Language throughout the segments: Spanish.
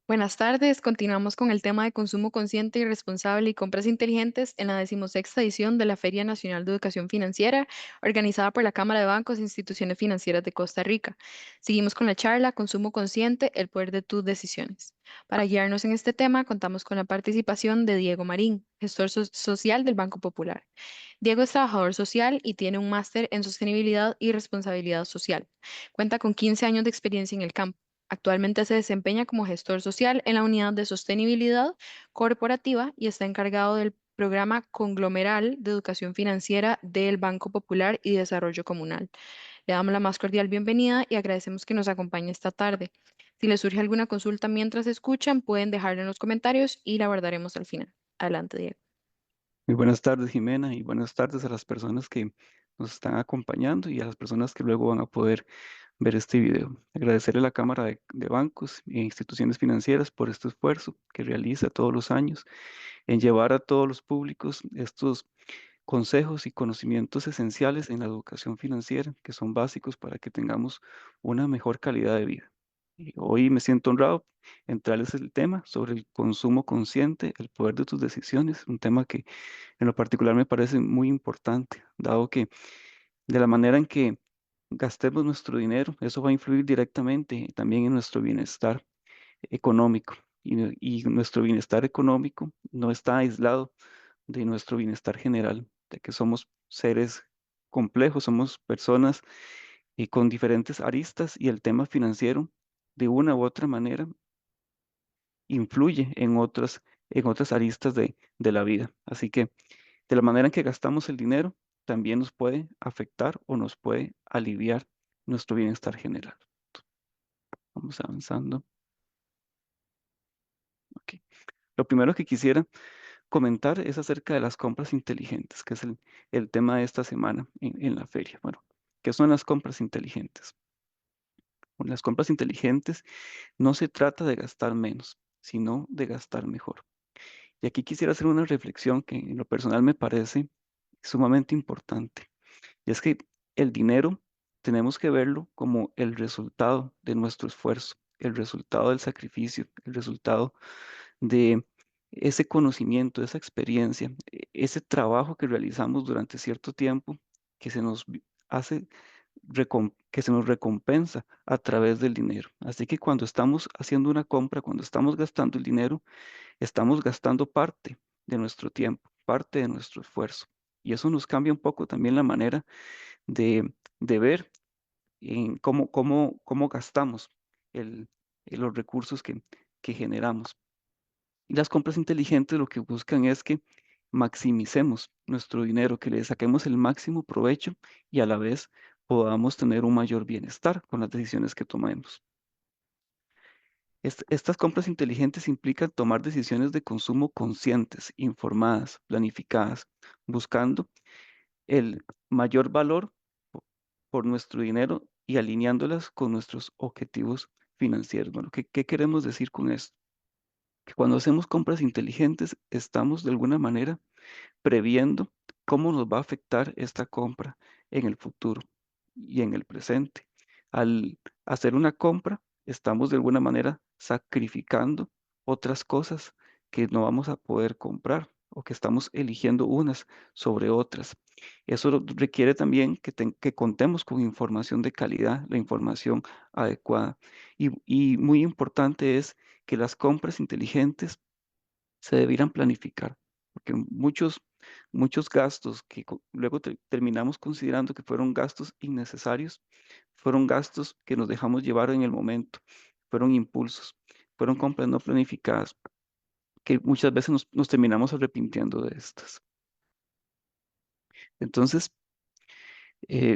Buenas tardes, continuamos con el tema de consumo consciente y responsable y compras inteligentes en la 16ª edición de la Feria Nacional de Educación Financiera, organizada por la Cámara de Bancos e Instituciones Financieras de Costa Rica. Seguimos con la charla Consumo Consciente, el poder de tus decisiones. Para guiarnos en este tema, contamos con la participación de Diego Marín, gestor social del Banco Popular. Diego es trabajador social y tiene un máster en sostenibilidad y responsabilidad social. Cuenta con 15 años de experiencia en el campo. Actualmente se desempeña como gestor social en la unidad de sostenibilidad corporativa y está encargado del programa conglomeral de educación financiera del Banco Popular y Desarrollo Comunal. Le damos la más cordial bienvenida y agradecemos que nos acompañe esta tarde. Si les surge alguna consulta mientras escuchan, pueden dejarla en los comentarios y la abordaremos al final. Adelante, Diego. Muy buenas tardes, Jimena, y buenas tardes a las personas que nos están acompañando y a las personas que luego van a poder ver este video. Agradecerle a la Cámara de Bancos e Instituciones Financieras por este esfuerzo que realiza todos los años en llevar a todos los públicos estos consejos y conocimientos esenciales en la educación financiera que son básicos para que tengamos una mejor calidad de vida. Y hoy me siento honrado en traerles el tema sobre el consumo consciente, el poder de tus decisiones, un tema que en lo particular me parece muy importante, dado que de la manera en que gastemos nuestro dinero, eso va a influir directamente también en nuestro bienestar económico. Y nuestro bienestar económico no está aislado de nuestro bienestar general, de que somos seres complejos, somos personas con diferentes aristas y el tema financiero, de una u otra manera, influye en otras aristas de la vida. Así que de la manera en que gastamos el dinero, también nos puede afectar o nos puede aliviar nuestro bienestar general. Vamos avanzando. Ok. Lo primero que quisiera comentar es acerca de las compras inteligentes, que es el tema de esta semana en la feria. Bueno, ¿qué son las compras inteligentes? Bueno, las compras inteligentes no se trata de gastar menos, sino de gastar mejor. Y aquí quisiera hacer una reflexión que en lo personal me parece sumamente importante. Y es que el dinero tenemos que verlo como el resultado de nuestro esfuerzo, el resultado del sacrificio, el resultado de ese conocimiento, esa experiencia, ese trabajo que realizamos durante cierto tiempo que se nos hace, que se nos recompensa a través del dinero. Así que cuando estamos haciendo una compra, cuando estamos gastando el dinero, estamos gastando parte de nuestro tiempo, parte de nuestro esfuerzo. Y eso nos cambia un poco también la manera de ver en cómo gastamos el, los recursos que generamos. Y las compras inteligentes lo que buscan es que maximicemos nuestro dinero, que le saquemos el máximo provecho y a la vez podamos tener un mayor bienestar con las decisiones que tomemos. Estas compras inteligentes implican tomar decisiones de consumo conscientes, informadas, planificadas, buscando el mayor valor po- por nuestro dinero y alineándolas con nuestros objetivos financieros. Bueno, ¿qué queremos decir con esto? Que cuando hacemos compras inteligentes, estamos de alguna manera previendo cómo nos va a afectar esta compra en el futuro y en el presente. Al hacer una compra, estamos de alguna manera sacrificando otras cosas que no vamos a poder comprar o que estamos eligiendo unas sobre otras. Eso requiere también que contemos con información de calidad, la información adecuada. Y muy importante es que las compras inteligentes se debieran planificar, porque muchos gastos que luego terminamos considerando que fueron gastos innecesarios, fueron gastos que nos dejamos llevar en el momento, fueron impulsos, fueron compras no planificadas, que muchas veces nos terminamos arrepintiendo de estas. Entonces,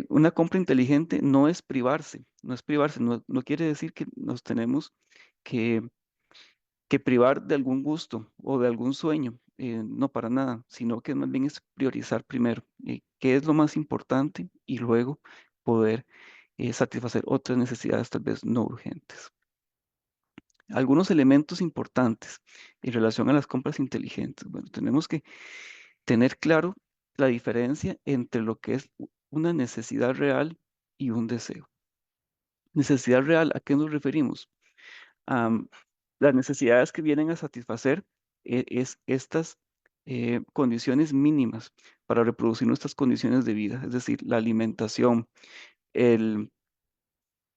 una compra inteligente no es privarse, no quiere decir que nos tenemos que que privar de algún gusto o de algún sueño, no para nada, sino que más bien es priorizar primero qué es lo más importante y luego poder satisfacer otras necesidades tal vez no urgentes. Algunos elementos importantes en relación a las compras inteligentes. Bueno, tenemos que tener claro la diferencia entre lo que es una necesidad real y un deseo. Necesidad real, ¿a qué nos referimos? Las necesidades que vienen a satisfacer es estas condiciones mínimas para reproducir nuestras condiciones de vida, es decir, la alimentación, el,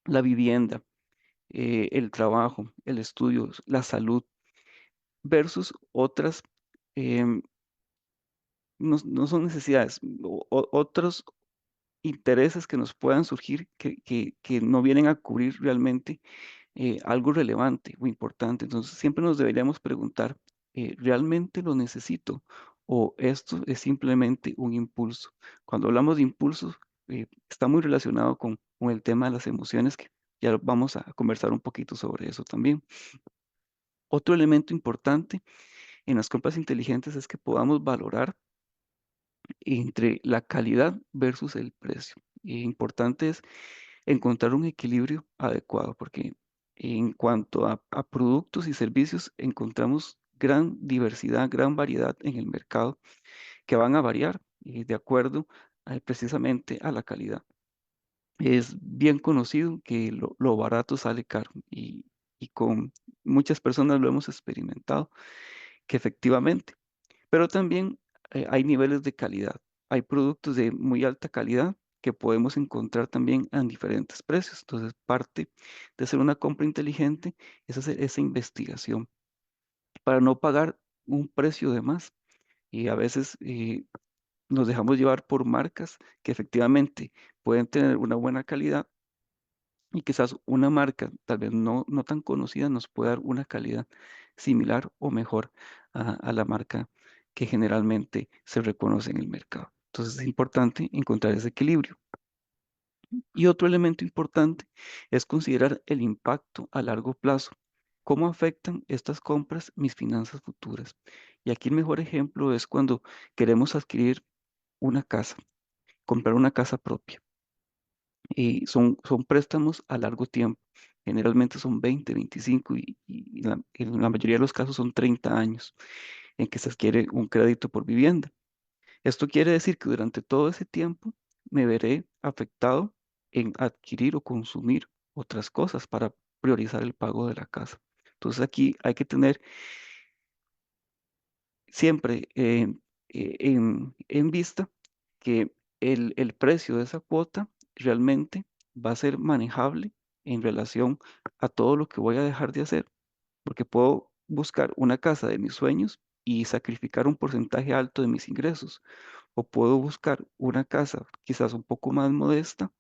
la vivienda, el trabajo, el estudio, la salud, versus otras, em, no son necesidades, otros intereses que nos puedan surgir que no vienen a cubrir realmente algo relevante o importante. Entonces, siempre nos deberíamos preguntar, ¿realmente lo necesito? ¿O esto es simplemente un impulso? Cuando hablamos de impulsos, está muy relacionado con el tema de las emociones, que ya vamos a conversar un poquito sobre eso también. Otro elemento importante en las compras inteligentes es que podamos valorar entre la calidad versus el precio. Importante es encontrar un equilibrio adecuado, porque en cuanto a productos y servicios, encontramos gran diversidad, gran variedad en el mercado que van a variar de acuerdo precisamente a la calidad. Es bien conocido que lo barato sale caro y con muchas personas lo hemos experimentado, que efectivamente, pero también hay niveles de calidad. Hay productos de muy alta calidad que podemos encontrar también a diferentes precios. Entonces, parte de hacer una compra inteligente es hacer esa investigación para no pagar un precio de más. Y a veces nos dejamos llevar por marcas que efectivamente pueden tener una buena calidad y quizás una marca tal vez no tan conocida nos puede dar una calidad similar o mejor a la marca que generalmente se reconoce en el mercado. Entonces es importante encontrar ese equilibrio. Y otro elemento importante es considerar el impacto a largo plazo. ¿Cómo afectan estas compras mis finanzas futuras? Y aquí el mejor ejemplo es cuando queremos adquirir una casa, comprar una casa propia. Y son préstamos a largo tiempo. Generalmente son 20, 25 y en la mayoría de los casos son 30 años en que se adquiere un crédito por vivienda. Esto quiere decir que durante todo ese tiempo me veré afectado en adquirir o consumir otras cosas para priorizar el pago de la casa. Entonces aquí hay que tener siempre en vista que el precio de esa cuota realmente va a ser manejable en relación a todo lo que voy a dejar de hacer, porque puedo buscar una casa de mis sueños y sacrificar un porcentaje alto de mis ingresos, o puedo buscar una casa quizás un poco más modesta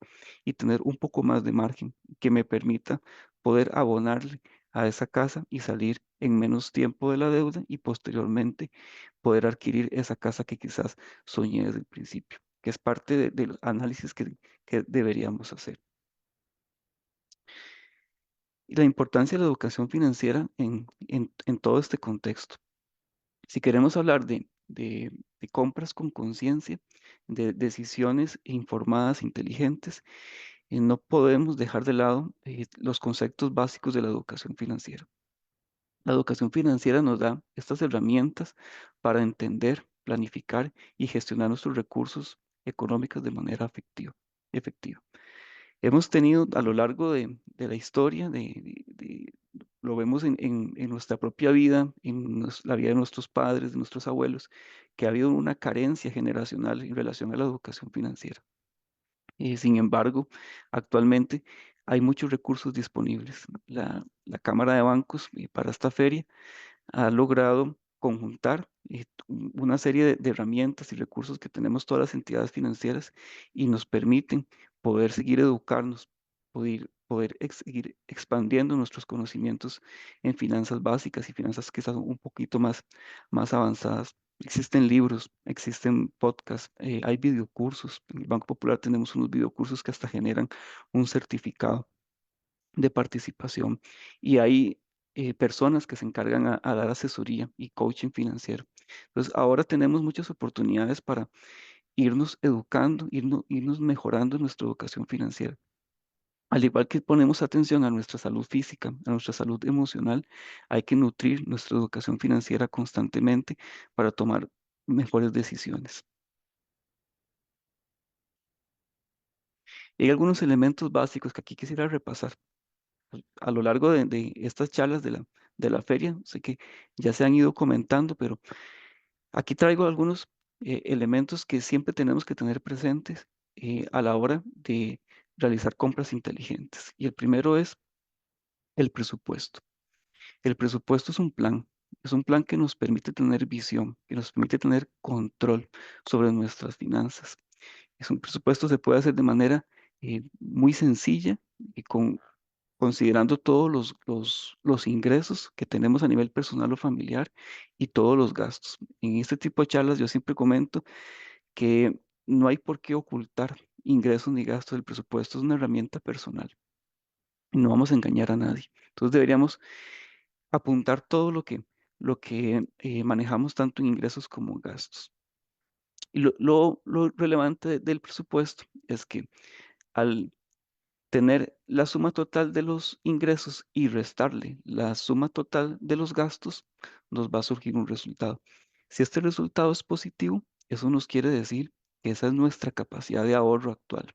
y tener un poco más de margen que me permita poder abonarle a esa casa y salir en menos tiempo de la deuda y posteriormente poder adquirir esa casa que quizás soñé desde el principio, que es parte del análisis que deberíamos hacer. Y la importancia de la educación financiera en todo este contexto. Si queremos hablar de compras con conciencia, de decisiones informadas, inteligentes, no podemos dejar de lado los conceptos básicos de la educación financiera. La educación financiera nos da estas herramientas para entender, planificar y gestionar nuestros recursos económicos de manera efectiva. Hemos tenido a lo largo de la historia, lo vemos en nuestra propia vida, la vida de nuestros padres, de nuestros abuelos, que ha habido una carencia generacional en relación a la educación financiera. Sin embargo, actualmente hay muchos recursos disponibles. La Cámara de Bancos para esta feria ha logrado conjuntar una serie de herramientas y recursos que tenemos todas las entidades financieras y nos permiten poder seguir educarnos, poder seguir expandiendo nuestros conocimientos en finanzas básicas y finanzas que están un poquito más avanzadas. Existen libros, existen podcasts, hay videocursos. En el Banco Popular tenemos unos videocursos que hasta generan un certificado de participación y hay personas que se encargan a dar asesoría y coaching financiero. Entonces, ahora tenemos muchas oportunidades para irnos educando, irnos mejorando nuestra educación financiera. Al igual que ponemos atención a nuestra salud física, a nuestra salud emocional, hay que nutrir nuestra educación financiera constantemente para tomar mejores decisiones. Y hay algunos elementos básicos que aquí quisiera repasar. A lo largo de estas charlas de la feria. Sé que ya se han ido comentando, pero aquí traigo algunos elementos que siempre tenemos que tener presentes a la hora de realizar compras inteligentes. Y el primero es el presupuesto. El presupuesto es un plan que nos permite tener visión, que nos permite tener control sobre nuestras finanzas. Es un presupuesto se puede hacer de manera muy sencilla y considerando todos los ingresos que tenemos a nivel personal o familiar y todos los gastos. En este tipo de charlas yo siempre comento que no hay por qué ocultar ingresos ni gastos del presupuesto, es una herramienta personal y no vamos a engañar a nadie. Entonces deberíamos apuntar todo lo que manejamos tanto en ingresos como en gastos. Y lo relevante del presupuesto es que al tener la suma total de los ingresos y restarle la suma total de los gastos, nos va a surgir un resultado. Si este resultado es positivo, eso nos quiere decir que esa es nuestra capacidad de ahorro actual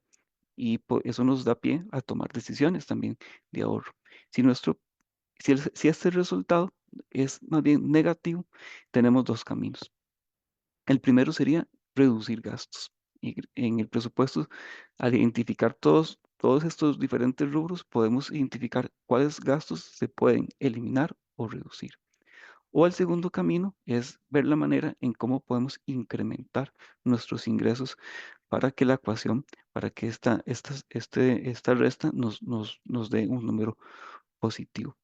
y eso nos da pie a tomar decisiones también de ahorro. Si nuestro, si este resultado es más bien negativo, tenemos dos caminos. El primero sería reducir gastos. Y en el presupuesto, al identificar todos estos diferentes rubros, podemos identificar cuáles gastos se pueden eliminar o reducir. O el segundo camino es ver la manera en cómo podemos incrementar nuestros ingresos para que la ecuación, para que esta resta nos dé un número positivo.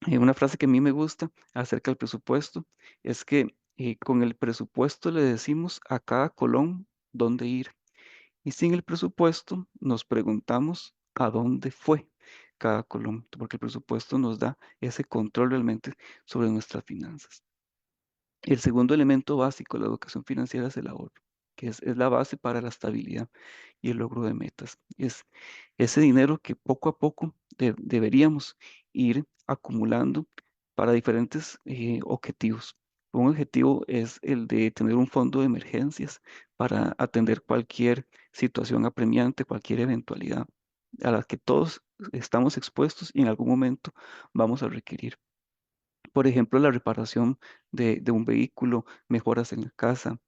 Una frase que a mí me gusta acerca del presupuesto es que con el presupuesto le decimos a cada colón dónde ir y sin el presupuesto nos preguntamos a dónde fue cada colón, porque el presupuesto nos da ese control realmente sobre nuestras finanzas. El segundo elemento básico de la educación financiera es el ahorro, que es la base para la estabilidad y el logro de metas. Es ese dinero que poco a poco deberíamos ir acumulando para diferentes objetivos. Un objetivo es el de tener un fondo de emergencias para atender cualquier situación apremiante, cualquier eventualidad a la que todos estamos expuestos y en algún momento vamos a requerir. Por ejemplo, la reparación de un vehículo, mejoras en la casa,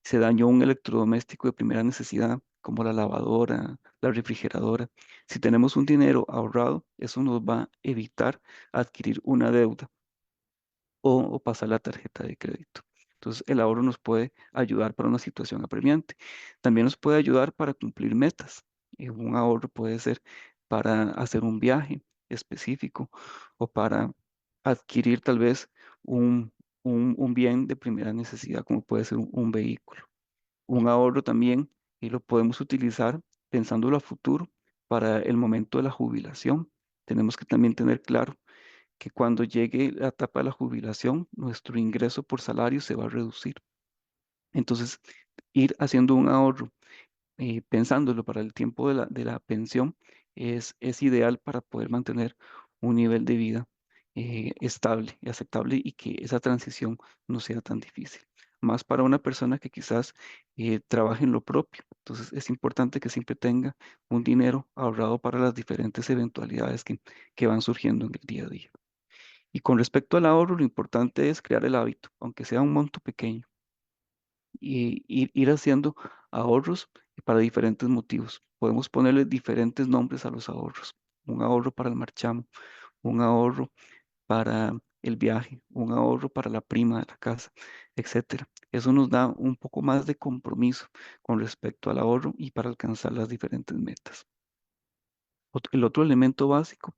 se dañó un electrodoméstico de primera necesidad, como la lavadora, la refrigeradora. Si tenemos un dinero ahorrado, eso nos va a evitar adquirir una deuda o pasar la tarjeta de crédito. Entonces, el ahorro nos puede ayudar para una situación apremiante. También nos puede ayudar para cumplir metas. Un ahorro puede ser para hacer un viaje específico o para adquirir tal vez un, un bien de primera necesidad, como puede ser un vehículo. Un ahorro también y lo podemos utilizar pensándolo a futuro para el momento de la jubilación. Tenemos que también tener claro que cuando llegue la etapa de la jubilación, nuestro ingreso por salario se va a reducir. Entonces, ir haciendo un ahorro, pensándolo para el tiempo de la pensión, es ideal para poder mantener un nivel de vida estable y aceptable y que esa transición no sea tan difícil. Más para una persona que quizás trabaje en lo propio. Entonces, es importante que siempre tenga un dinero ahorrado para las diferentes eventualidades que van surgiendo en el día a día. Y con respecto al ahorro, lo importante es crear el hábito, aunque sea un monto pequeño, y ir haciendo ahorros para diferentes motivos. Podemos ponerle diferentes nombres a los ahorros. Un ahorro para el marchamo, un ahorro para el viaje, un ahorro para la prima de la casa, etcétera. Eso nos da un poco más de compromiso con respecto al ahorro y para alcanzar las diferentes metas. El otro elemento básico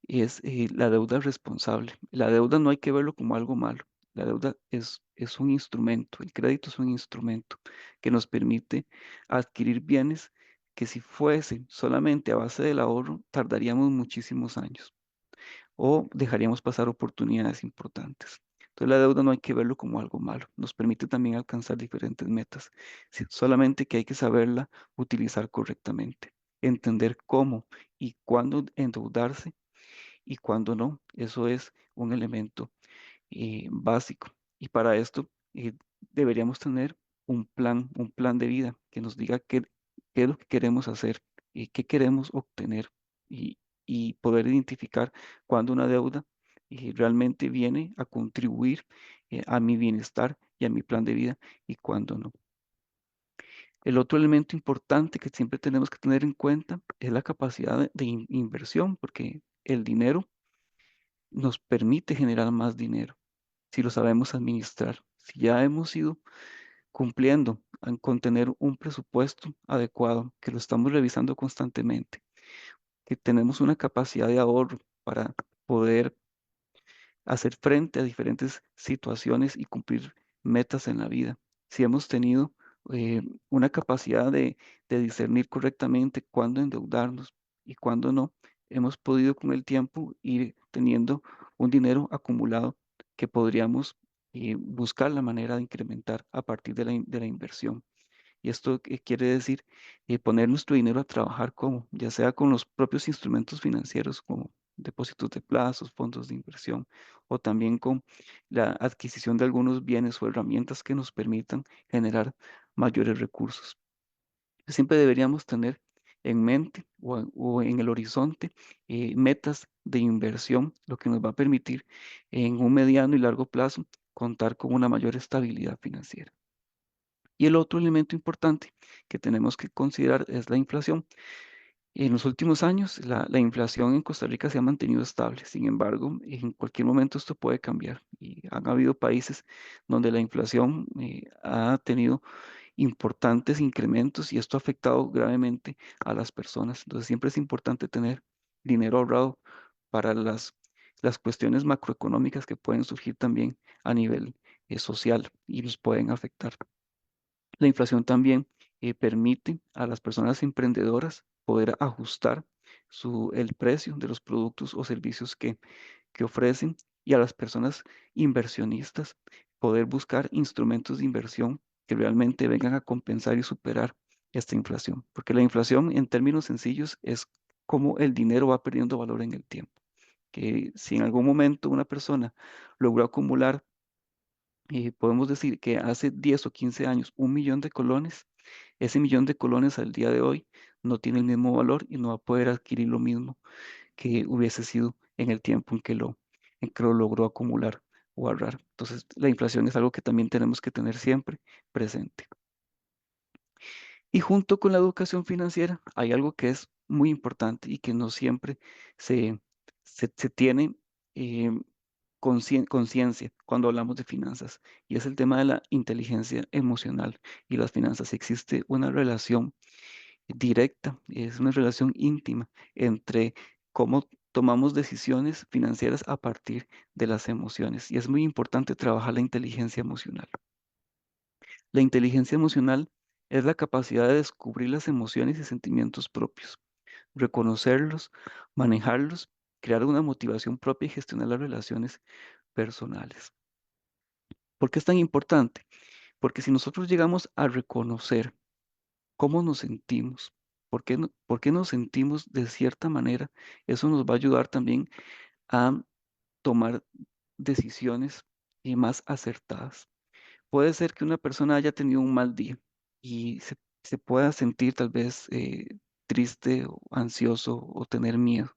es la deuda responsable. La deuda no hay que verlo como algo malo. La deuda es un instrumento, el crédito es un instrumento que nos permite adquirir bienes que si fuese solamente a base del ahorro, tardaríamos muchísimos años o dejaríamos pasar oportunidades importantes. Entonces la deuda no hay que verlo como algo malo, nos permite también alcanzar diferentes metas, solamente que hay que saberla utilizar correctamente, entender cómo y cuándo endeudarse y cuándo no. Eso es un elemento básico. Y para esto deberíamos tener un plan de vida que nos diga qué es lo que queremos hacer y qué queremos obtener y, y poder identificar cuándo una deuda realmente viene a contribuir a mi bienestar y a mi plan de vida y cuándo no. El otro elemento importante que siempre tenemos que tener en cuenta es la capacidad de inversión, porque el dinero nos permite generar más dinero si lo sabemos administrar. Si ya hemos ido cumpliendo con tener un presupuesto adecuado, que lo estamos revisando constantemente, que tenemos una capacidad de ahorro para poder hacer frente a diferentes situaciones y cumplir metas en la vida. Si hemos tenido una capacidad de discernir correctamente cuándo endeudarnos y cuándo no, hemos podido con el tiempo ir teniendo un dinero acumulado que podríamos buscar la manera de incrementar a partir de la inversión. Y esto quiere decir poner nuestro dinero a trabajar como, ya sea con los propios instrumentos financieros como depósitos de plazos, fondos de inversión, o también con la adquisición de algunos bienes o herramientas que nos permitan generar mayores recursos. Siempre deberíamos tener en mente o en el horizonte metas de inversión, lo que nos va a permitir en un mediano y largo plazo contar con una mayor estabilidad financiera. Y el otro elemento importante que tenemos que considerar es la inflación. En los últimos años, la inflación en Costa Rica se ha mantenido estable. Sin embargo, en cualquier momento esto puede cambiar. Y han habido países donde la inflación ha tenido importantes incrementos y esto ha afectado gravemente a las personas. Entonces, siempre es importante tener dinero ahorrado para las cuestiones macroeconómicas que pueden surgir también a nivel social y nos pueden afectar. La inflación también permite a las personas emprendedoras poder ajustar el precio de los productos o servicios que ofrecen y a las personas inversionistas poder buscar instrumentos de inversión que realmente vengan a compensar y superar esta inflación. Porque la inflación, en términos sencillos, es como el dinero va perdiendo valor en el tiempo. Que si en algún momento una persona logró acumular podemos decir que hace 10 o 15 años 1 millón de colones, ese millón de colones al día de hoy no tiene el mismo valor y no va a poder adquirir lo mismo que hubiese sido en el tiempo en que lo logró acumular o ahorrar. Entonces, la inflación es algo que también tenemos que tener siempre presente. Y junto con la educación financiera hay algo que es muy importante y que no siempre se, se tiene eh, conciencia cuando hablamos de finanzas, y es el tema de la inteligencia emocional y las finanzas. Existe una relación directa, es una relación íntima entre cómo tomamos decisiones financieras a partir de las emociones, y es muy importante trabajar la inteligencia emocional. La inteligencia emocional es la capacidad de descubrir las emociones y sentimientos propios, reconocerlos, manejarlos, crear una motivación propia y gestionar las relaciones personales. ¿Por qué es tan importante? Porque si nosotros llegamos a reconocer cómo nos sentimos, por qué nos sentimos de cierta manera, eso nos va a ayudar también a tomar decisiones más acertadas. Puede ser que una persona haya tenido un mal día y se pueda sentir tal vez triste o ansioso o tener miedo.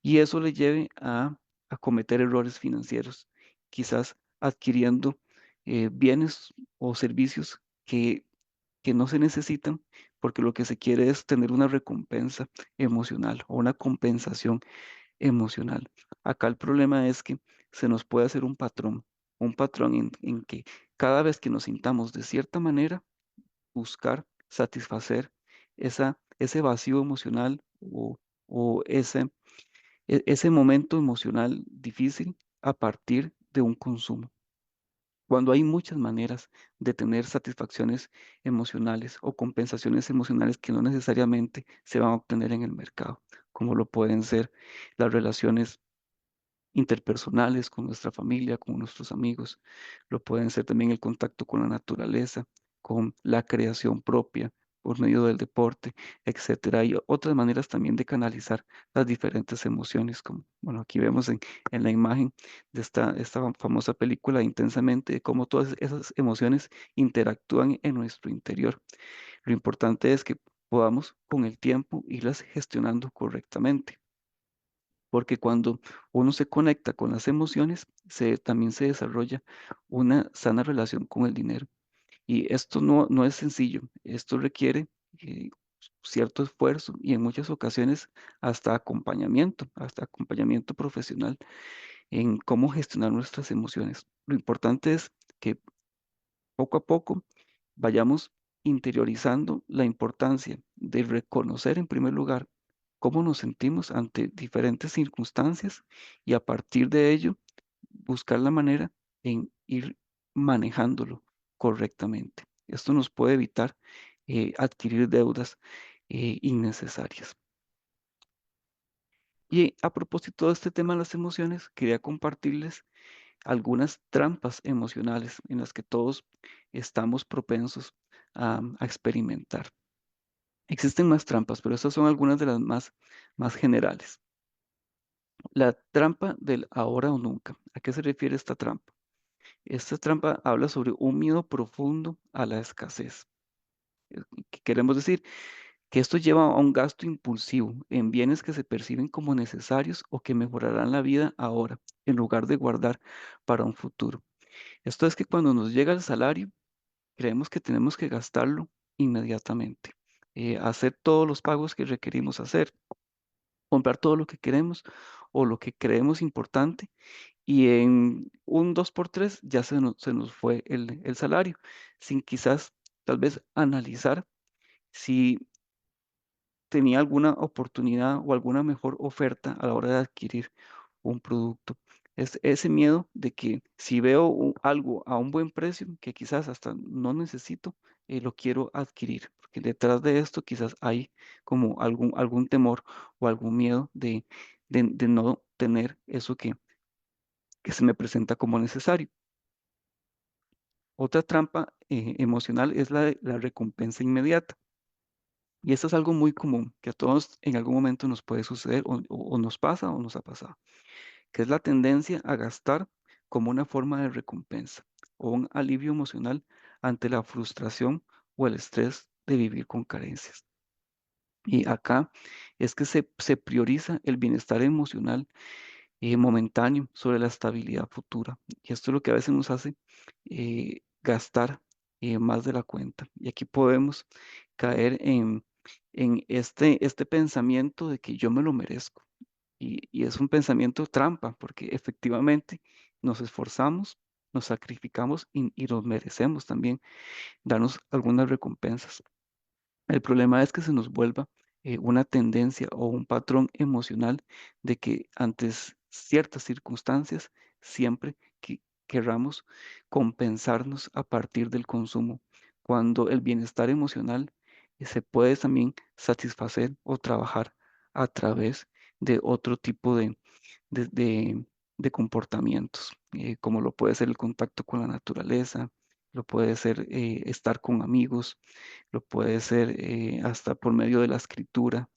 Y eso le lleve a cometer errores financieros, quizás adquiriendo bienes o servicios que no se necesitan porque lo que se quiere es tener una recompensa emocional o una compensación emocional. Acá el problema es que se nos puede hacer un patrón en que cada vez que nos sintamos de cierta manera, buscar satisfacer ese vacío emocional o ese momento emocional difícil a partir de un consumo. Cuando hay muchas maneras de tener satisfacciones emocionales o compensaciones emocionales que no necesariamente se van a obtener en el mercado, como lo pueden ser las relaciones interpersonales con nuestra familia, con nuestros amigos. Lo pueden ser también el contacto con la naturaleza, con la creación propia por medio del deporte, etcétera. Y otras maneras también de canalizar las diferentes emociones, como, bueno, aquí vemos en la imagen de esta famosa película Intensamente, de cómo todas esas emociones interactúan en nuestro interior. Lo importante es que podamos con el tiempo irlas gestionando correctamente. porque cuando uno se conecta con las emociones, también se desarrolla una sana relación con el dinero. Y esto no es sencillo, esto requiere eh, cierto esfuerzo y en muchas ocasiones hasta acompañamiento profesional en cómo gestionar nuestras emociones. Lo importante es que poco a poco vayamos interiorizando la importancia de reconocer en primer lugar cómo nos sentimos ante diferentes circunstancias y a partir de ello buscar la manera en ir manejándolo correctamente. Esto nos puede evitar adquirir deudas innecesarias. Y a propósito de este tema de las emociones, quería compartirles algunas trampas emocionales en las que todos estamos propensos a experimentar. Existen más trampas, pero estas son algunas de las más generales. La trampa del ahora o nunca. ¿A qué se refiere esta trampa? Esta trampa habla sobre un miedo profundo a la escasez. ¿Qué queremos decir? Que esto lleva a un gasto impulsivo en bienes que se perciben como necesarios o que mejorarán la vida ahora, en lugar de guardar para un futuro. Esto es que cuando nos llega el salario, creemos que tenemos que gastarlo inmediatamente, hacer todos los pagos que requerimos hacer, comprar todo lo que queremos o lo que creemos importante y en un 2 por 3 ya se nos fue el salario, sin quizás tal vez analizar si tenía alguna oportunidad o alguna mejor oferta a la hora de adquirir un producto. Es ese miedo de que si veo algo a un buen precio, que quizás hasta no necesito, lo quiero adquirir, porque detrás de esto quizás hay como algún temor o algún miedo de no tener eso que se me presenta como necesario. Otra trampa emocional es la de la recompensa inmediata. Y esto es algo muy común, que a todos en algún momento nos puede suceder o nos pasa o nos ha pasado, que es la tendencia a gastar como una forma de recompensa o un alivio emocional ante la frustración o el estrés de vivir con carencias. Y acá es que se prioriza el bienestar emocional momentáneo sobre la estabilidad futura. Y esto es lo que a veces nos hace gastar más de la cuenta. Y aquí podemos caer en este pensamiento de que yo me lo merezco. Y es un pensamiento trampa, porque efectivamente nos esforzamos, nos sacrificamos y nos merecemos también darnos algunas recompensas. El problema es que se nos vuelva una tendencia o un patrón emocional de que ante ciertas circunstancias siempre querramos compensarnos a partir del consumo, cuando el bienestar emocional se puede también satisfacer o trabajar a través de otro tipo de, de- de comportamientos, como lo puede ser el contacto con la naturaleza, lo puede ser estar con amigos, lo puede ser hasta por medio de la escritura,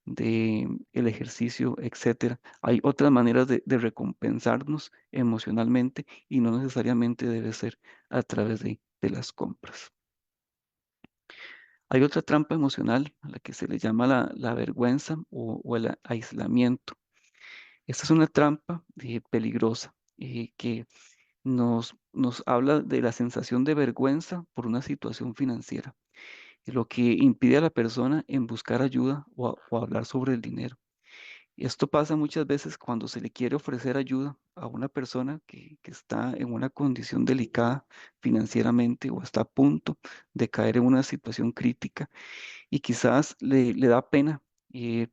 de el ejercicio, etcétera. Hay otras maneras de recompensarnos emocionalmente y no necesariamente debe ser a través de las compras. Hay otra trampa emocional a la que se le llama la vergüenza o el aislamiento. Esta es una trampa peligrosa que nos habla de la sensación de vergüenza por una situación financiera, lo que impide a la persona en buscar ayuda o hablar sobre el dinero. Esto pasa muchas veces cuando se le quiere ofrecer ayuda a una persona que está en una condición delicada financieramente o está a punto de caer en una situación crítica y quizás le da pena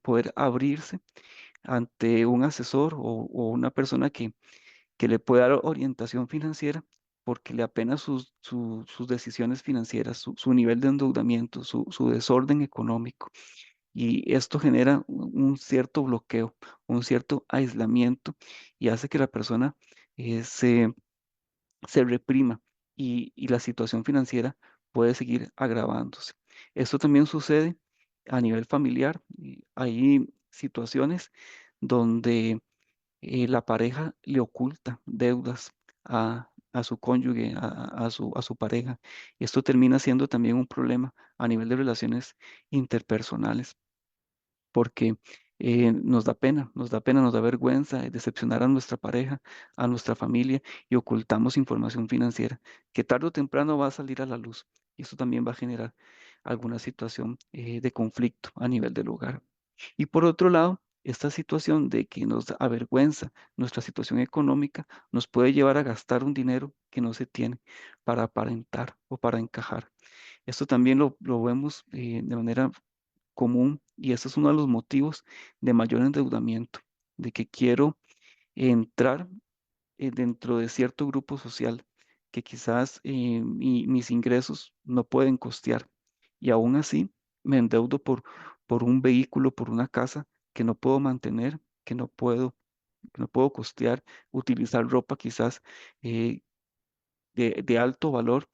poder abrirse ante un asesor o una persona que le pueda dar orientación financiera porque le apena sus decisiones financieras, su nivel de endeudamiento, su desorden económico. Y esto genera un cierto bloqueo, un cierto aislamiento y hace que la persona se reprima y la situación financiera puede seguir agravándose. Esto también sucede a nivel familiar. Hay situaciones donde la pareja le oculta deudas a su cónyuge, a su pareja. Y esto termina siendo también un problema a nivel de relaciones interpersonales, porque nos da pena, nos da vergüenza decepcionar a nuestra pareja, a nuestra familia y ocultamos información financiera que tarde o temprano va a salir a la luz. Y eso también va a generar alguna situación de conflicto a nivel del hogar. Y por otro lado, esta situación de que nos avergüenza nuestra situación económica nos puede llevar a gastar un dinero que no se tiene para aparentar o para encajar. Esto también lo vemos de manera común y ese es uno de los motivos de mayor endeudamiento, de que quiero entrar dentro de cierto grupo social que quizás mis ingresos no pueden costear y aún así me endeudo por un vehículo, por una casa que no puedo mantener, que no puedo costear, utilizar ropa quizás eh, de alto valor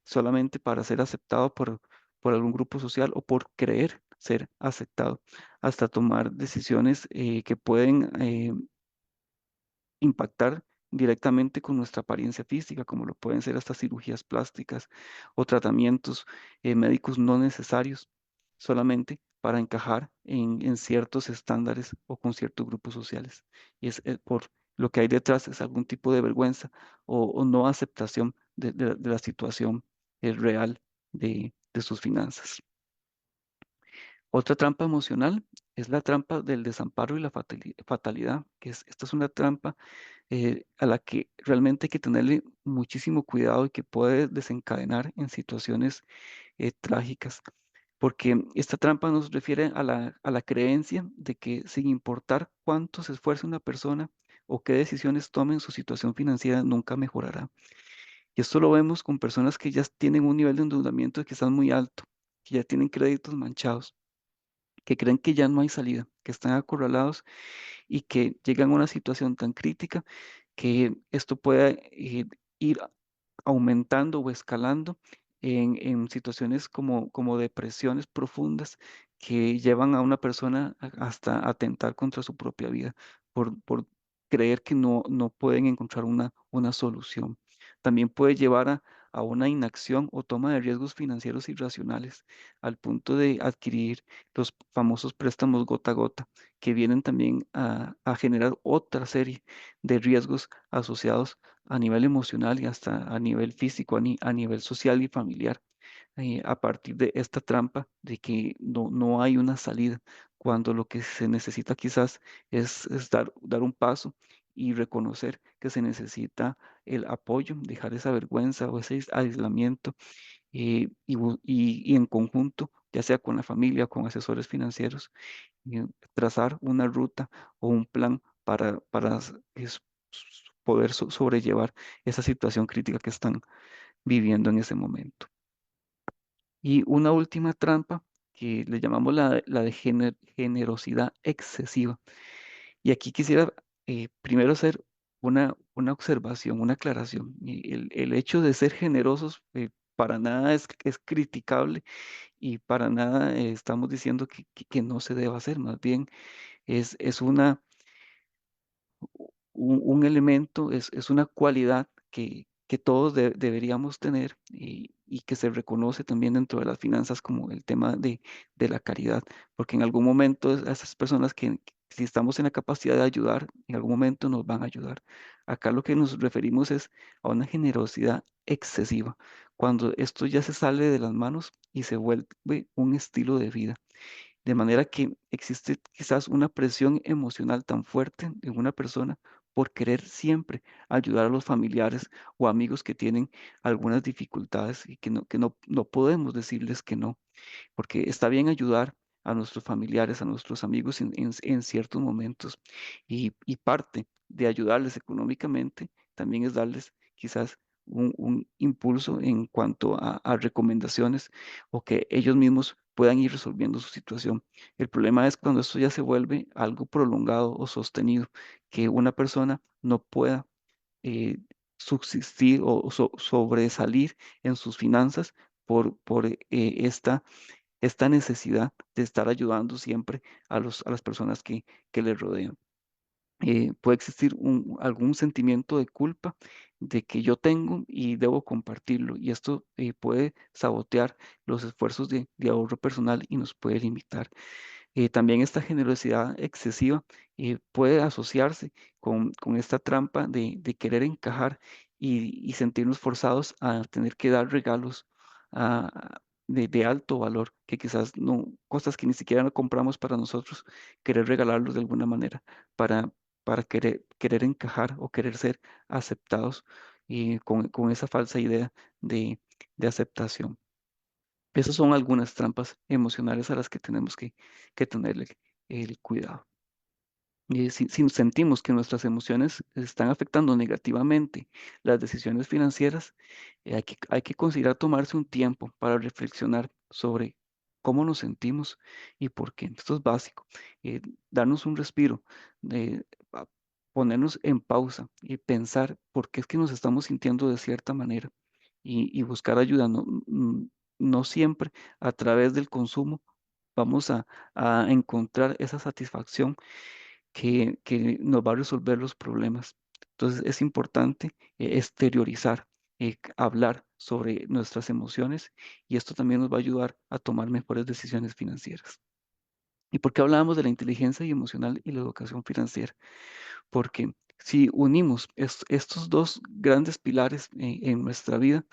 solamente para ser aceptado por algún grupo social o por creer ser aceptado, hasta tomar decisiones que pueden impactar directamente con nuestra apariencia física, como lo pueden ser estas cirugías plásticas o tratamientos médicos no necesarios, solamente para encajar en ciertos estándares o con ciertos grupos sociales. Y es por lo que hay detrás es algún tipo de vergüenza o no aceptación de la situación real de sus finanzas. Otra trampa emocional es la trampa del desamparo y la fatalidad, esta es una trampa a la que realmente hay que tenerle muchísimo cuidado y que puede desencadenar en situaciones trágicas, porque esta trampa nos refiere a la creencia de que sin importar cuánto se esfuerce una persona o qué decisiones tome, su situación financiera nunca mejorará. Y esto lo vemos con personas que ya tienen un nivel de endeudamiento quizás muy alto, que ya tienen créditos manchados, que creen que ya no hay salida, que están acorralados y que llegan a una situación tan crítica que esto puede ir aumentando o escalando en situaciones como depresiones profundas que llevan a una persona hasta atentar contra su propia vida por creer que no pueden encontrar una solución. También puede llevar a una inacción o toma de riesgos financieros irracionales al punto de adquirir los famosos préstamos gota a gota que vienen también a generar otra serie de riesgos asociados a nivel emocional y hasta a nivel físico, a nivel social y familiar, a partir de esta trampa de que no hay una salida, cuando lo que se necesita quizás es dar un paso y reconocer que se necesita el apoyo, dejar esa vergüenza o ese aislamiento y en conjunto, ya sea con la familia, con asesores financieros, trazar una ruta o un plan para poder sobrellevar esa situación crítica que están viviendo en ese momento. Y una última trampa que le llamamos la de generosidad excesiva. Y aquí quisiera primero hacer una observación, una aclaración. Y el hecho de ser generosos para nada es criticable y para nada estamos diciendo que no se deba hacer, más bien es un elemento, es una cualidad que todos deberíamos tener y que se reconoce también dentro de las finanzas como el tema de la caridad, porque en algún momento a esas personas que si estamos en la capacidad de ayudar, en algún momento nos van a ayudar. Acá lo que nos referimos es a una generosidad excesiva, cuando esto ya se sale de las manos y se vuelve un estilo de vida. De manera que existe quizás una presión emocional tan fuerte en una persona por querer siempre ayudar a los familiares o amigos que tienen algunas dificultades y no podemos decirles que no porque está bien ayudar a nuestros familiares, a nuestros amigos en ciertos momentos y parte de ayudarles económicamente también es darles quizás un impulso en cuanto a recomendaciones o que ellos mismos puedan ir resolviendo su situación. El problema es cuando esto ya se vuelve algo prolongado o sostenido, que una persona no pueda eh, subsistir o sobresalir en sus finanzas por esta necesidad de estar ayudando siempre a las personas que le rodean. Puede existir algún sentimiento de culpa de que yo tengo y debo compartirlo, y esto puede sabotear los esfuerzos de ahorro personal y nos puede limitar. También esta generosidad excesiva puede asociarse con esta trampa de querer encajar y sentirnos forzados a tener que dar regalos de alto valor, que quizás no, cosas que ni siquiera no compramos para nosotros, querer regalarlos de alguna manera para, para querer encajar o querer ser aceptados con esa falsa idea de aceptación. Esas son algunas trampas emocionales a las que tenemos que tenerle el cuidado. Y si sentimos que nuestras emociones están afectando negativamente las decisiones financieras, hay que considerar tomarse un tiempo para reflexionar sobre cómo nos sentimos y por qué. Esto es básico. eh, Darnos un respiro, de, a- ponernos en pausa y pensar por qué es que nos estamos sintiendo de cierta manera y buscar ayuda. No siempre a través del consumo vamos a encontrar esa satisfacción que nos va a resolver los problemas. Entonces es importante exteriorizar, hablar sobre nuestras emociones y esto también nos va a ayudar a tomar mejores decisiones financieras. ¿Y por qué hablábamos de la inteligencia emocional y la educación financiera? Porque si unimos estos dos grandes pilares en nuestra vida,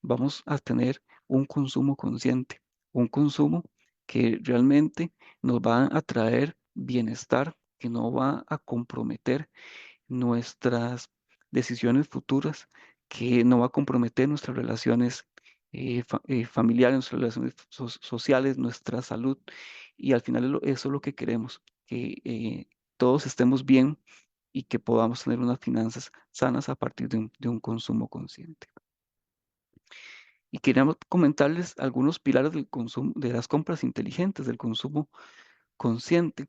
vamos a tener un consumo consciente, un consumo que realmente nos va a traer bienestar, que no va a comprometer nuestras decisiones futuras, que no va a comprometer nuestras relaciones familiares, nuestras relaciones sociales, nuestra salud. Y al final eso es lo que queremos, que todos estemos bien y que podamos tener unas finanzas sanas a partir de un consumo consciente. Y queríamos comentarles algunos pilares del consumo, de las compras inteligentes, del consumo consciente.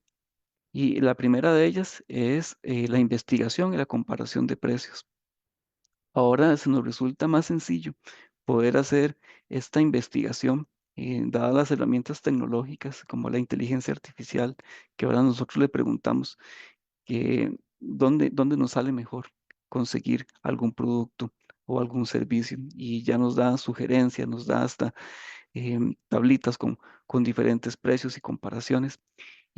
Y la primera de ellas es la investigación y la comparación de precios. Ahora se nos resulta más sencillo poder hacer esta investigación, dadas las herramientas tecnológicas como la inteligencia artificial, que ahora nosotros le preguntamos dónde nos sale mejor conseguir algún producto o algún servicio. Y ya nos da sugerencias, nos da hasta tablitas con diferentes precios y comparaciones.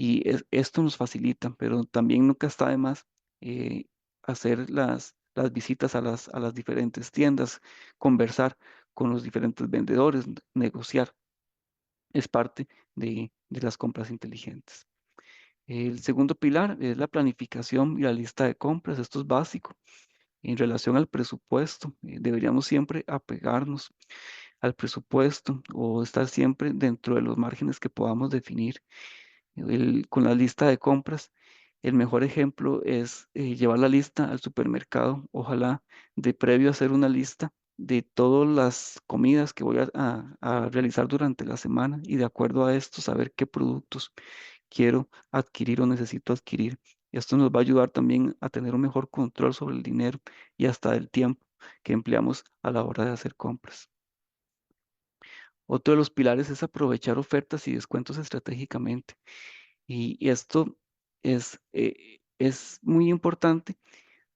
Y esto nos facilita, pero también nunca está de más eh, hacer las visitas a las diferentes tiendas, conversar con los diferentes vendedores, negociar. Es parte de las compras inteligentes. El segundo pilar es la planificación y la lista de compras. Esto es básico. En relación al presupuesto, deberíamos siempre apegarnos al presupuesto o estar siempre dentro de los márgenes que podamos definir. Con la lista de compras, el mejor ejemplo es llevar la lista al supermercado, ojalá de previo hacer una lista de todas las comidas que voy a realizar durante la semana y de acuerdo a esto saber qué productos quiero adquirir o necesito adquirir. Esto nos va a ayudar también a tener un mejor control sobre el dinero y hasta el tiempo que empleamos a la hora de hacer compras. Otro de los pilares es aprovechar ofertas y descuentos estratégicamente. Y esto es muy importante,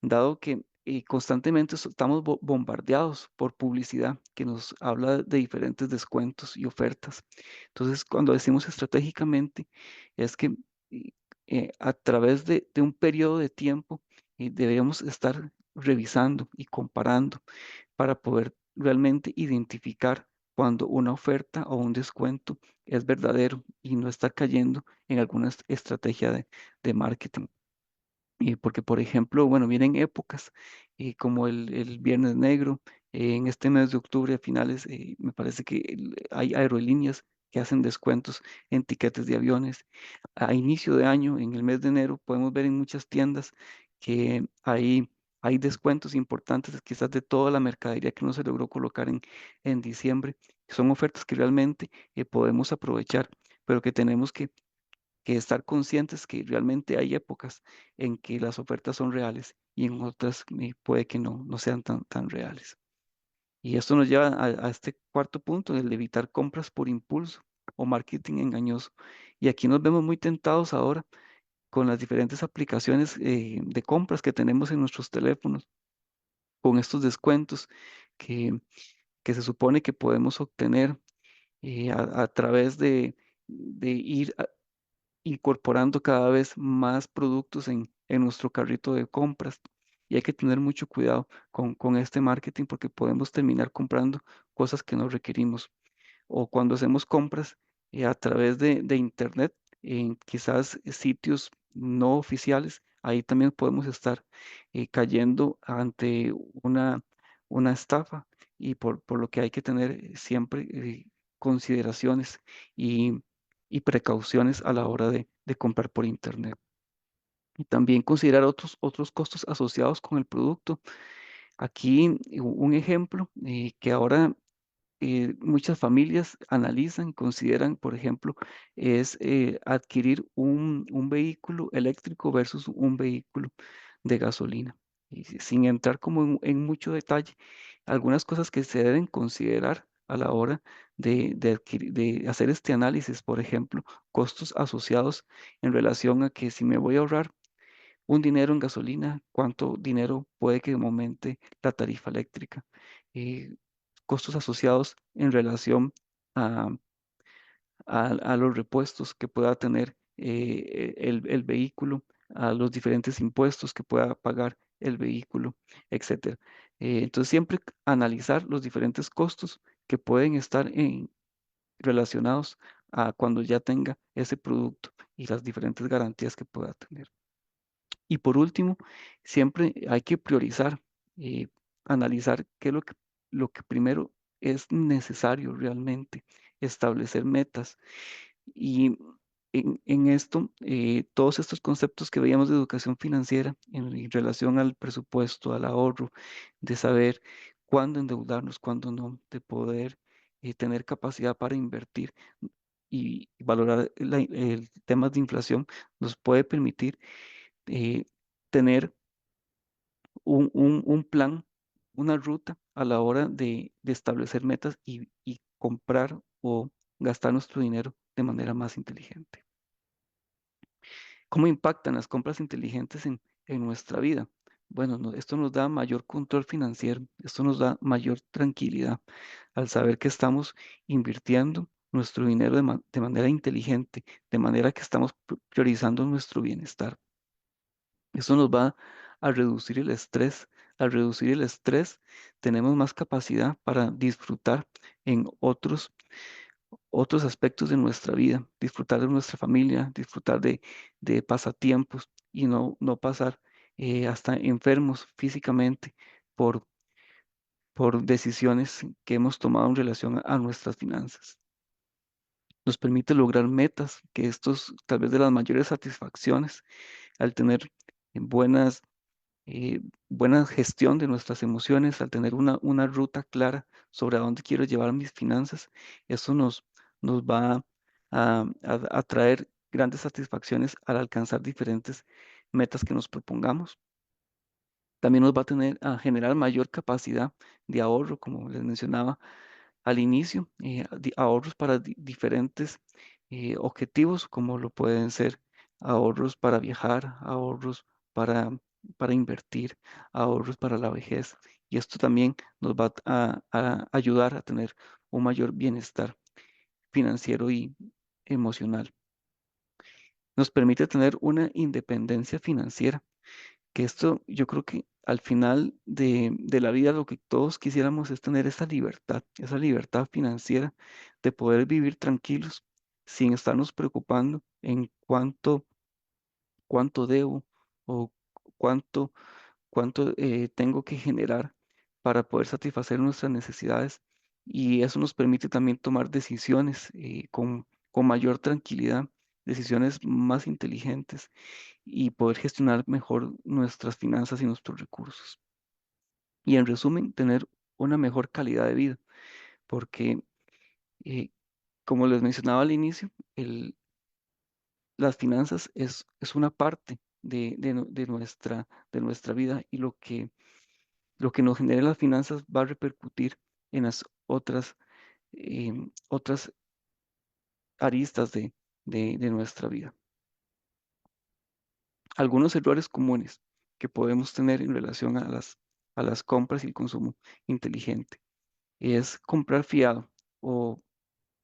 dado que constantemente estamos bombardeados por publicidad que nos habla de diferentes descuentos y ofertas. Entonces, cuando decimos estratégicamente, es que eh, a través de un periodo de tiempo debemos estar revisando y comparando para poder realmente identificar cuando una oferta o un descuento es verdadero y no está cayendo en alguna estrategia de marketing. Porque, por ejemplo, bueno, vienen épocas como el Viernes Negro, en este mes de octubre a finales, me parece que hay aerolíneas que hacen descuentos en tiquetes de aviones. A inicio de año, en el mes de enero, podemos ver en muchas tiendas que hay descuentos importantes, quizás de toda la mercadería que no se logró colocar en diciembre. Son ofertas que realmente podemos aprovechar, pero que tenemos que estar conscientes que realmente hay épocas en que las ofertas son reales y en otras puede que no sean tan reales. Y esto nos lleva a este cuarto punto, el de evitar compras por impulso o marketing engañoso. Y aquí nos vemos muy tentados ahora con las diferentes aplicaciones de compras que tenemos en nuestros teléfonos, con estos descuentos que, que se supone que podemos obtener a través de ir incorporando cada vez más productos en nuestro carrito de compras. Y hay que tener mucho cuidado con este marketing porque podemos terminar comprando cosas que no requerimos. O cuando hacemos compras a través de Internet, en quizás sitios no oficiales, ahí también podemos estar cayendo ante una estafa y por lo que hay que tener siempre consideraciones y, y precauciones a la hora de comprar por Internet. Y también considerar otros costos asociados con el producto. Aquí un ejemplo que ahora muchas familias analizan, consideran, por ejemplo, es adquirir un vehículo eléctrico versus un vehículo de gasolina. Y sin entrar como en mucho detalle, algunas cosas que se deben considerar a la hora de hacer este análisis, por ejemplo, costos asociados en relación a que si me voy a ahorrar un dinero en gasolina, cuánto dinero puede que aumente la tarifa eléctrica. Eh, Costos asociados en relación a, a los repuestos que pueda tener el vehículo, a los diferentes impuestos que pueda pagar el vehículo, etcétera. Entonces, siempre analizar los diferentes costos que pueden estar relacionados a cuando ya tenga ese producto y las diferentes garantías que pueda tener. Y por último, siempre hay que priorizar, eh, analizar qué es lo que primero es necesario realmente, establecer metas. Y en esto, todos estos conceptos que veíamos de educación financiera en relación al presupuesto, al ahorro, de saber cuándo endeudarnos, cuándo no, de poder tener capacidad para invertir y valorar el tema de inflación, nos puede permitir eh, tener un plan, una ruta a la hora de establecer metas y comprar o gastar nuestro dinero de manera más inteligente. ¿Cómo impactan las compras inteligentes en nuestra vida? Bueno, esto nos da mayor control financiero, esto nos da mayor tranquilidad al saber que estamos invirtiendo nuestro dinero de manera inteligente, de manera que estamos priorizando nuestro bienestar. Eso nos va a reducir el estrés. Al reducir el estrés, tenemos más capacidad para disfrutar en otros aspectos de nuestra vida, disfrutar de nuestra familia, disfrutar de pasatiempos y no pasar hasta enfermos físicamente por, por decisiones que hemos tomado en relación a nuestras finanzas. Nos permite lograr metas, que esto es tal vez de las mayores satisfacciones al tener buenas eh, buena gestión de nuestras emociones, al tener una ruta clara sobre a dónde quiero llevar mis finanzas, eso nos va a traer grandes satisfacciones al alcanzar diferentes metas que nos propongamos. También nos va a generar mayor capacidad de ahorro, como les mencionaba al inicio, ahorros para diferentes objetivos, como lo pueden ser ahorros para viajar, ahorros para, para invertir, ahorros para la vejez. Y esto también nos va a ayudar a tener un mayor bienestar financiero y emocional. Nos permite tener una independencia financiera, que esto yo creo que al final de la vida lo que todos quisiéramos es tener esa libertad financiera de poder vivir tranquilos sin estarnos preocupando en cuánto debo o cuánto, cuánto tengo que generar para poder satisfacer nuestras necesidades. Y eso nos permite también tomar decisiones con mayor tranquilidad, decisiones más inteligentes y poder gestionar mejor nuestras finanzas y nuestros recursos. Y en resumen, tener una mejor calidad de vida, porque eh, como les mencionaba al inicio, las finanzas es una parte de nuestra vida y lo que nos genere las finanzas va a repercutir en las otras aristas de nuestra vida. Algunos errores comunes que podemos tener en relación a las compras y el consumo inteligente es comprar fiado o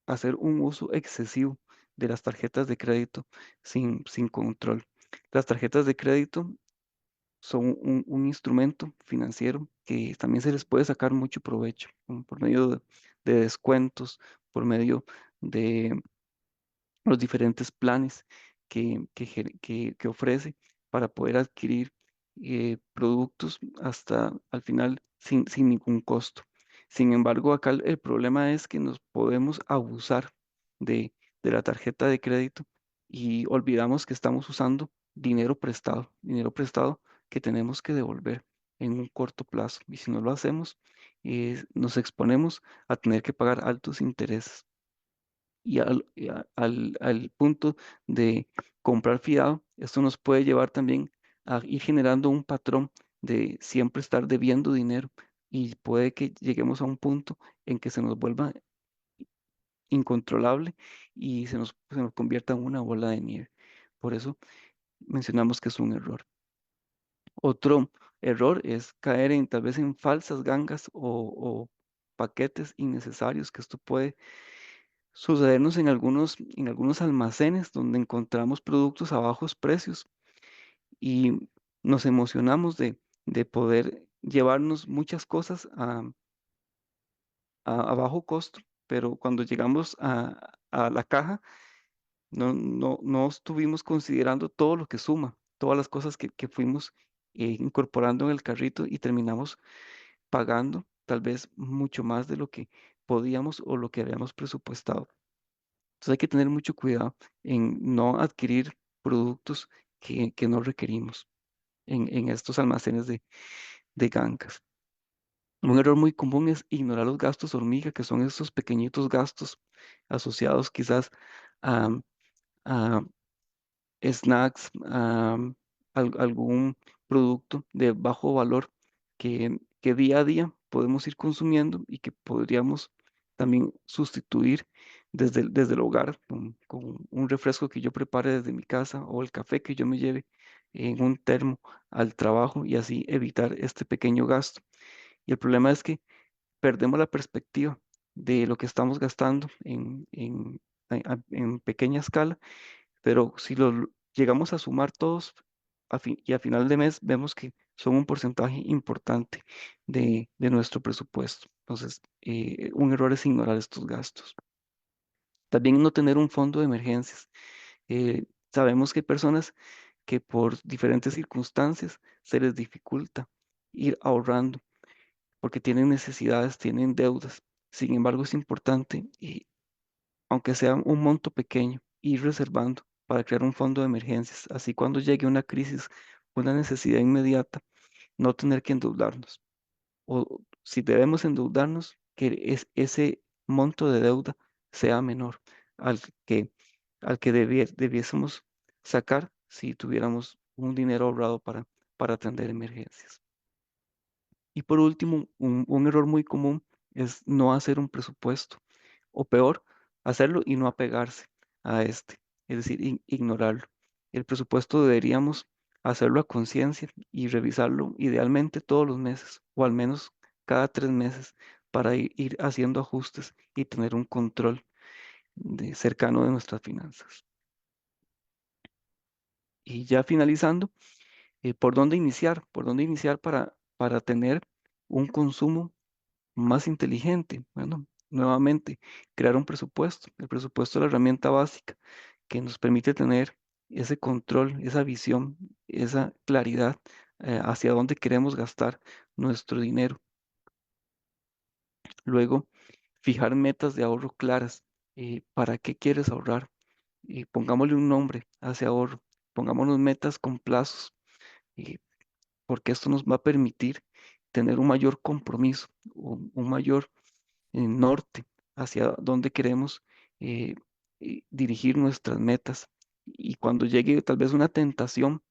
hacer un uso excesivo de las tarjetas de crédito sin control. Las tarjetas de crédito son un instrumento financiero que también se les puede sacar mucho provecho, como por medio de descuentos, por medio de los diferentes planes que ofrece para poder adquirir productos hasta al final sin ningún costo. Sin embargo, acá el problema es que nos podemos abusar de la tarjeta de crédito y olvidamos que estamos usando dinero prestado que tenemos que devolver en un corto plazo. Y si no lo hacemos, nos exponemos a tener que pagar altos intereses al punto de comprar fiado, esto nos puede llevar también a ir generando un patrón de siempre estar debiendo dinero y puede que lleguemos a un punto en que se nos vuelva incontrolable y se nos convierta en una bola de nieve. Por eso mencionamos que es un error. Otro error es caer en tal vez en falsas gangas o paquetes innecesarios, que esto puede sucedernos en algunos almacenes donde encontramos productos a bajos precios y nos emocionamos de poder llevarnos muchas cosas a bajo costo, pero cuando llegamos a la caja no estuvimos considerando todo lo que suma, todas las cosas que fuimos incorporando en el carrito y terminamos pagando tal vez mucho más de lo que podíamos o lo que habíamos presupuestado. Entonces hay que tener mucho cuidado en no adquirir productos que no requerimos en estos almacenes de gangas. Un error muy común es ignorar los gastos hormiga, que son estos pequeñitos gastos asociados quizás a, a snacks, algún producto de bajo valor que día a día podemos ir consumiendo y que podríamos también sustituir desde el hogar con un refresco que yo prepare desde mi casa o el café que yo me lleve en un termo al trabajo y así evitar este pequeño gasto. Y el problema es que perdemos la perspectiva de lo que estamos gastando en pequeña escala, pero si llegamos a sumar todos y a final de mes vemos que son un porcentaje importante de nuestro presupuesto. Entonces, un error es ignorar estos gastos. También no tener un fondo de emergencias. Sabemos que hay personas que por diferentes circunstancias se les dificulta ir ahorrando porque tienen necesidades, tienen deudas. Sin embargo, es importante aunque sea un monto pequeño, ir reservando para crear un fondo de emergencias. Así cuando llegue una crisis, una necesidad inmediata, no tener que endeudarnos. O si debemos endeudarnos, que ese monto de deuda sea menor al que, al que debiésemos sacar si tuviéramos un dinero ahorrado para atender emergencias. Y por último, un error muy común es no hacer un presupuesto, o peor, hacerlo y no apegarse a este, es decir, ignorarlo. El presupuesto deberíamos hacerlo a conciencia y revisarlo idealmente todos los meses, o al menos cada 3 meses, para ir haciendo ajustes y tener un control cercano de nuestras finanzas. Y ya finalizando, ¿por dónde iniciar? ¿Por dónde iniciar para tener un consumo más inteligente? Bueno, nuevamente, crear un presupuesto. El presupuesto es la herramienta básica que nos permite tener ese control, esa visión, esa claridad hacia dónde queremos gastar nuestro dinero. Luego, fijar metas de ahorro claras. ¿Para qué quieres ahorrar? Pongámosle un nombre a ese ahorro. Pongámonos metas con plazos, eh, porque esto nos va a permitir tener un mayor compromiso, un mayor norte hacia dónde queremos eh, dirigir nuestras metas. Y cuando llegue tal vez una tentación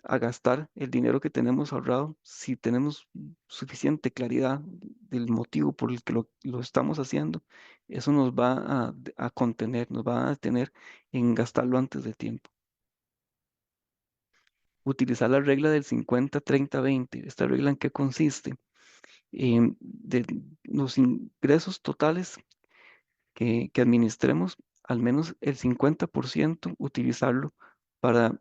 a gastar el dinero que tenemos ahorrado, si tenemos suficiente claridad del motivo por el que lo estamos haciendo, eso nos va a contener, nos va a detener en gastarlo antes de tiempo. Utilizar la regla del 50-30-20. ¿Esta regla en qué consiste? De los ingresos totales que administremos, al menos el 50% utilizarlo para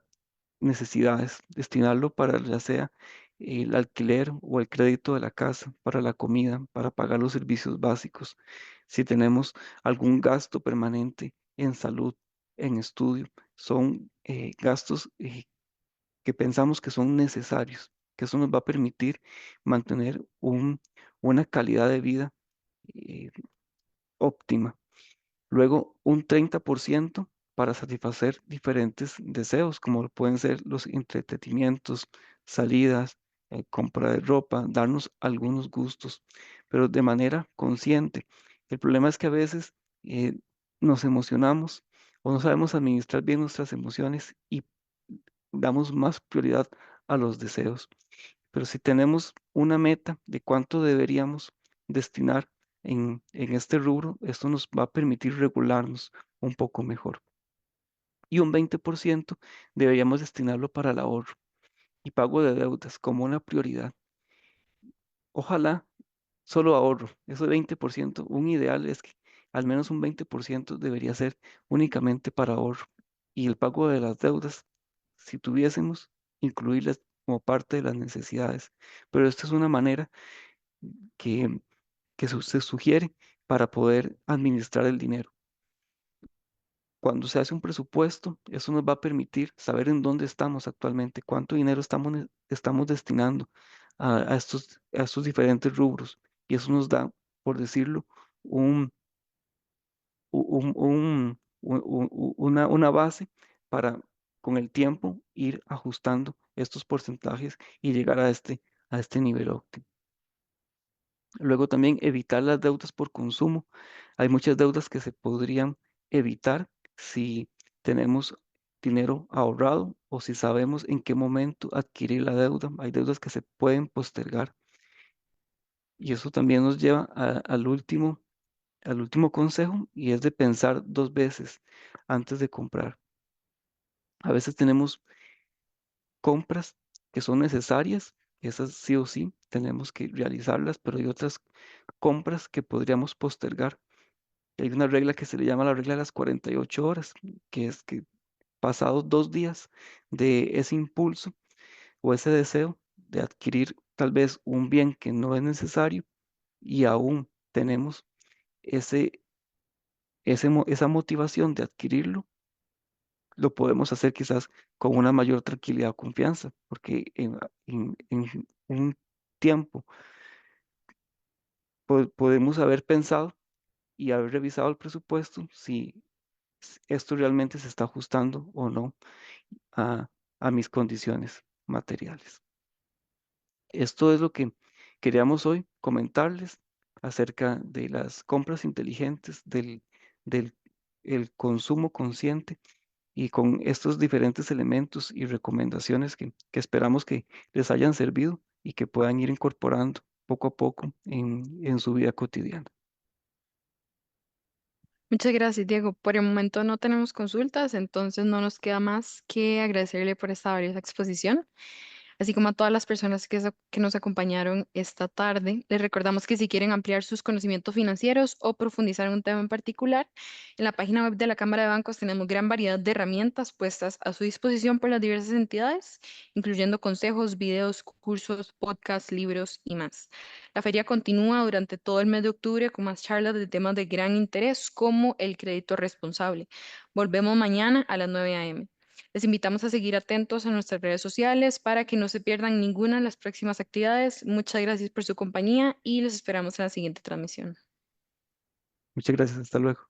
necesidades, destinarlo para ya sea el alquiler o el crédito de la casa, para la comida, para pagar los servicios básicos. Si tenemos algún gasto permanente en salud, en estudio, son gastos que pensamos que son necesarios, que eso nos va a permitir mantener una calidad de vida eh, óptima. Luego, un 30% para satisfacer diferentes deseos, como lo pueden ser los entretenimientos, salidas, compra de ropa, darnos algunos gustos, pero de manera consciente. El problema es que a veces eh, nos emocionamos o no sabemos administrar bien nuestras emociones y damos más prioridad a los deseos. Pero si tenemos una meta de cuánto deberíamos destinar en este rubro, esto nos va a permitir regularnos un poco mejor. Y un 20% deberíamos destinarlo para el ahorro y pago de deudas como una prioridad. Ojalá solo ahorro, ese 20%, un ideal es que al menos un 20% debería ser únicamente para ahorro. Y el pago de las deudas, si tuviésemos, incluirlas como parte de las necesidades. Pero esta es una manera que, que se sugiere para poder administrar el dinero. Cuando se hace un presupuesto, eso nos va a permitir saber en dónde estamos actualmente, cuánto dinero estamos destinando a estos diferentes rubros. Y eso nos da, por decirlo, un, una base para con el tiempo ir ajustando estos porcentajes y llegar a este nivel óptimo. Luego también evitar las deudas por consumo. Hay muchas deudas que se podrían evitar si tenemos dinero ahorrado o si sabemos en qué momento adquirir la deuda. Hay deudas que se pueden postergar y eso también nos lleva al último consejo y es de pensar dos veces antes de comprar. A veces tenemos compras que son necesarias, esas sí o sí tenemos que realizarlas, pero hay otras compras que podríamos postergar. Hay una regla que se le llama la regla de las 48 horas, que es que pasados 2 días de ese impulso o ese deseo de adquirir tal vez un bien que no es necesario y aún tenemos ese, esa motivación de adquirirlo, lo podemos hacer quizás con una mayor tranquilidad o confianza, porque en un tiempo podemos haber pensado y haber revisado el presupuesto si esto realmente se está ajustando o no a, a mis condiciones materiales. Esto es lo que queríamos hoy comentarles acerca de las compras inteligentes, del el consumo consciente y con estos diferentes elementos y recomendaciones que esperamos que les hayan servido y que puedan ir incorporando poco a poco en su vida cotidiana. Muchas gracias, Diego. Por el momento no tenemos consultas, entonces no nos queda más que agradecerle por esta valiosa exposición, así como a todas las personas que nos acompañaron esta tarde. Les recordamos que si quieren ampliar sus conocimientos financieros o profundizar en un tema en particular, en la página web de la Cámara de Bancos tenemos gran variedad de herramientas puestas a su disposición por las diversas entidades, incluyendo consejos, videos, cursos, podcasts, libros y más. La feria continúa durante todo el mes de octubre con más charlas de temas de gran interés como el crédito responsable. Volvemos mañana a las 9 a.m. Les invitamos a seguir atentos a nuestras redes sociales para que no se pierdan ninguna de las próximas actividades. Muchas gracias por su compañía y los esperamos en la siguiente transmisión. Muchas gracias, hasta luego.